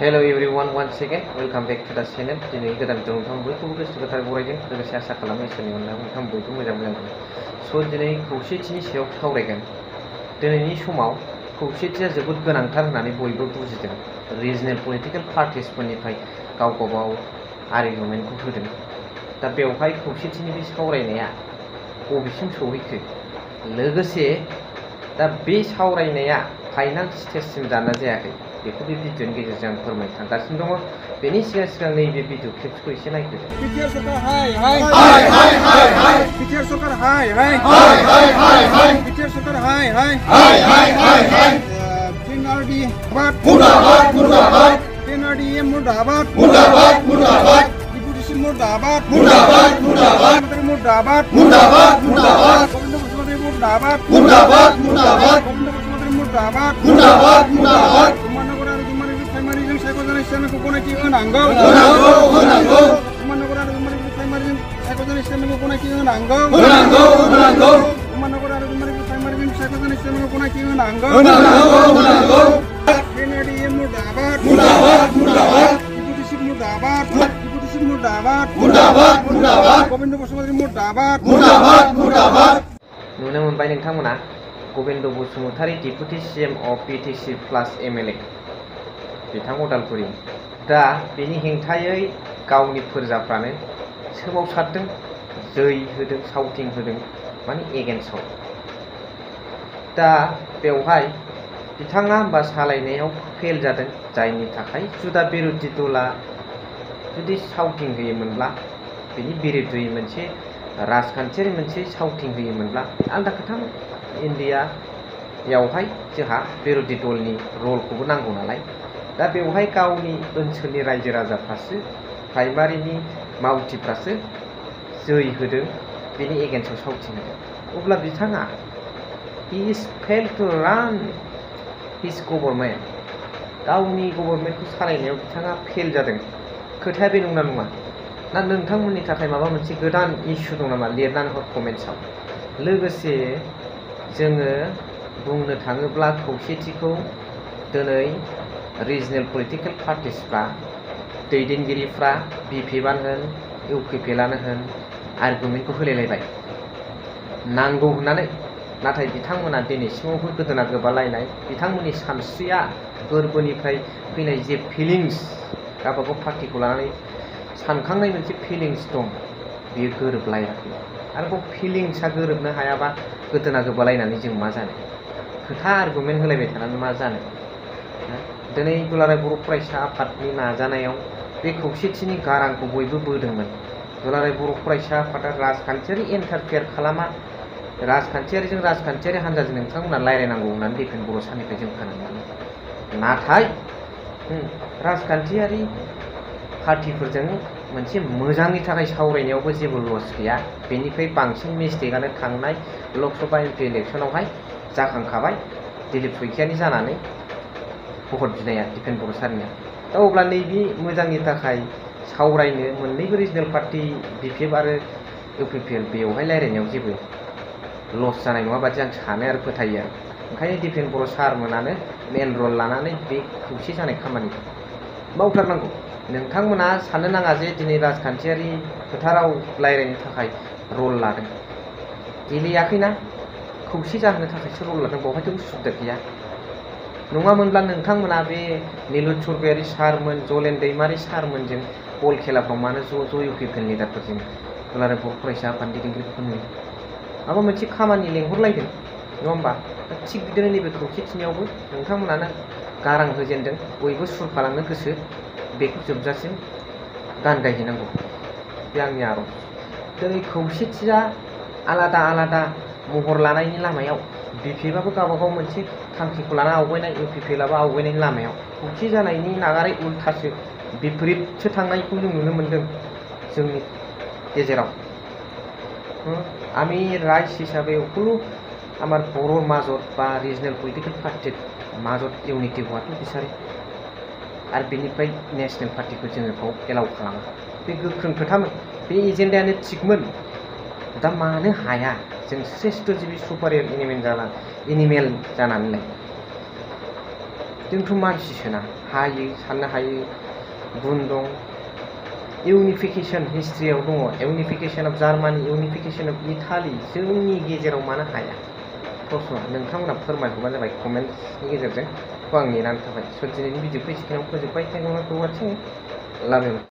Hello everyone, once again welcome back to the channel. दिनै गोदान video नोंथां बयखौबो गोसो गोथारै बरायदों लोगोसे आसा खालामो इसोरनि अननायाव नोंथां बयबो मोजां दं। स' दिनै खौसेथिनि सायाव सावरायगोन। दिनैनि समाव खौसेथिया जोबोद गोनांथार होननानै बयबो बुजिदों। रिजनेल पलिटिकेल पार्टिसफोरनिफ्राय गाव आर्गुमेन्टखौ होदों। दा बेवहाय खौसेथिनि बे सावरायनाया बबेसिम सौहैखो लोगोसे दा बे सावरायनाया फाइनाल स्टेजसिम जाना जायाखै बेखौ बे भिडिअनि गेजेरजों आं फोरमायनो थांगासिनो दङ। बेनि सिगां नैबे भिडिअ क्लिप्सखौ एसे नायग्रोदो। बिटिआर सरकार हाय हाय हाय हाय हाय हाय बिटिआर सरकार हाय हाय हाय हाय हाय हाय बिटिआर सरकार हाय हाय हाय हाय हाय हाय PNRD मुर्दाबाद मुर्दाबाद PNRDM मुर्दाबाद मुर्दाबाद मुर्दाबाद डिपुटेशन मुर्दाबाद मुर्दाबाद मुर्दाबाद मुर्दाबाद मुर्दाबाद मुर्दाबाद गोविंद बसुमतारी मुर्दाबाद मुर्दाबाद मुर्दाबाद गोविंद बसुमतारी मुर्दाबाद मुर्दाबाद मुर्दाबाद उमानगर आरो दुमारी प्राइमारिजों सायख'जानाय चेयारमेनखौ गनायथि होनांगौ होनांगौ होनांगौ उमानगर आरो दुमारी प्राइमारिजों सायख'जानाय चेयारमेनखौ गनायथि होनांगौ होनांगौ होनांगौ उमानगर आरो दुमारी प्राइमारिजों सायख'जानाय चेयारमेनखौ गनायथि होनांगौ होनांगौ होनांगौ PNRDM मुर्दाबाद मुर्दाबाद मुर्दाबाद डिपुटेशन मुर्दाबाद डिपुटेशन मुर्दाबाद मुर्दाबाद मुर्दाबाद गोविंद बसुमतारी मुर्दाबाद मुर्दाबाद मुर्दाबाद नुनो मोनबाय नोंथांमोना Govind Basumatary deputy CM of BTC plus MLA बिथां उदालगुरि दा बेनि हेंथायै गावनि फोरजाफ्रानो सोमावसारदों, जै होदों, साउटिं होदों, माने एगेन्स्टआव। दा बेवहाय बिथाङा होमबा सालायनायाव फेल जादों, जायनि थाखाय जुदा बिरोधि दला जुदि साउटिं होयोमोनब्ला बेनि बिरोधै मोनसे राजखान्थियारि मोनसे साउटिं होयोमोनब्ला आलादा खोथा। इन्डियायावहाय जोंहा बिरोधि दलनि रलखौबो नांगौ नालाय। दा बेवहाय गावनि ओनसोलनि रायजो राजाफ्रासो प्राइमारिनि मावथिफ्रासो जै होदों, बेनि एगेन्स्टआव साउटिं होदों। अब्ला बिथाङा हि इज फेल टु रान हिज गभर्नमेन्ट, गावनि गभर्नमेन्टखौ सालायनायाव बिथाङा फेल जादों। खोथाया बे नंना नङा? ना नोंथांमोननि थाखाय माबा मोनसे गोदान इस्यु दं नामा? लिरनानै हर कमेन्ट्सआव। लोगोसे जोङो बुंनो थाङोब्ला खौसेथिखौ दिनै रिजनेल पलिटिकेल पार्टिसफ्रा दैदेनगिरिफ्रा BPPआनो होन UPPLआनो होन आर्गुमेन्टखौ होलायलायबाय नांगौ होननानै। नाथाय बिथांमोना दिनैसिमावबो गोदोना गोबालायनाय, बिथांमोननि सानस्रिया गोरबोनिफ्राय फैनाय जे फिलिंस, गावबागाव पार्टिखौ लानानै सानखांनाय मोनसे फिलिंस दं, बेयो गोरोबलायाखै। आरोबाव फिलिंसआ गोरोबनो हायाबा गोदोना गोबालायनानै जों मा जानो? खोथा आर्गुमेन्ट होलायबाय थानानै मा जानो? दिनै दुलाराय बर' फरायसा आफादनि नाजानायाव बे खौसेथिनि गारांखौ बयबो बोदोंमोन। दुलाराय बर' फरायसा आफादा राजखान्थियारि इन्टारफेयार खालामा, राजखान्थियारिजों राजखान्थियारि हान्जाजों नोंथांमोना रायलायनांगौ होननानै डिफेन बर' साननिफ्राय जों खोनानो। नाथाय राजखान्थियारि पार्टिफोरजों मोनसे मोजांनि थाखाय सावरायनायावबो जेबो लस गैया। बेनिफ्राय बांसिन मिस्टेकआनो थांनाय लकसभा MP इलेक्सनावहाय जाखांखाबाय, दिलीप सयखियानि जानानै भट बिनाया डिफेन बर' सारनिया। दा अब्ला नैबे मोजांनि थाखाय सावरायनो मोननैबो रिजनेल पार्टि BPF आरो UPPL बेवहाय रायलायनायाव जेबो लस जानाय नङा बादि आं सानो आरो फोथायो आरो। ओंखायनो डिफेन बर' सारमोनानो मेन रल लानानै बे खौसे जानाय खामानिखौ मावथारनांगौ। नोंथांमोना साननो नाङा जे दिनै राजखान्थियारि फोथाराव रायलायनो थाखाय रल लादों, गेलेयाखैना, खौसे जाहोनो थाखायसो रल लादों, बेवहायथ' उसुबिदा गैया। नङामोनब्ला नोंथांमोना बे निलुत सरगयारि सारमोन, जलेन दैमारि सारमोनजों बल खेलाफ्राव मानो ज' UPPL लिडारफोरजों दुलाराय बर' फरायसा आफादनि दैदेनगिरिफोरखौ नुयो? माबा मोनसे खामानि लेंहरलायदों, नङा होमबा? थिग बिदिनो नैबे खौसेथिनियावबो नोंथांमोनानो गारां होजेनदों, बयबो सुर फालांनो गोसो, बेखौ जोबजासिम गान गायहैनांगौ, बे आंनि आर'ज। दिनै खौसेथिया आलादा आलादा महर लानायनि लामायाव BPFआबो गावबागाव मोनसे थांखिखौ लाना आवगायनाय, UPPLआबो आवगायनायनि लामायाव खौसे जानायनि नागारै उल्थासो बिपरितसो थांनायखौ जों नुनो मोनदों जोंनि गेजेराव। আমি রাইজ হিসাবে সকলো আমার বড় মাজত বা রিজনেল পলিটিকেল পার্টির মাজত ইউনিটি হওয়াটো বিচাৰে आरो बेनिफ्राय नेशनेल पार्टिखौ जोङो बाव एलाउ खालामा। बे गोख्रों खोथामोन, बे एजेन्डायानो थिगमोन। दा मानो हाया? जों श्रेष्ठ जिबि सुपारियर एनिमेल जानानैलाय जोंथ' मानसिसोना हायो साननो हायो गुन दं इउनिफिकेसन हिस्ट्रियाव दङ इउनिफिकेसन अफ जार्मानि इउनिफिकेसन अफ इटालि जोंनि गेजेराव मानो हाया प्रश्न नोंथांमोना फोरमायहरबानो जाबाय कमेन्ट्सनि गेजेरजों खौ आं नेनानै थाबाय स' दिनैनि भिडिअखौ एसेखिनियाव फोजोब्बाय थेंक इउ फर वाचिं लाभ इउ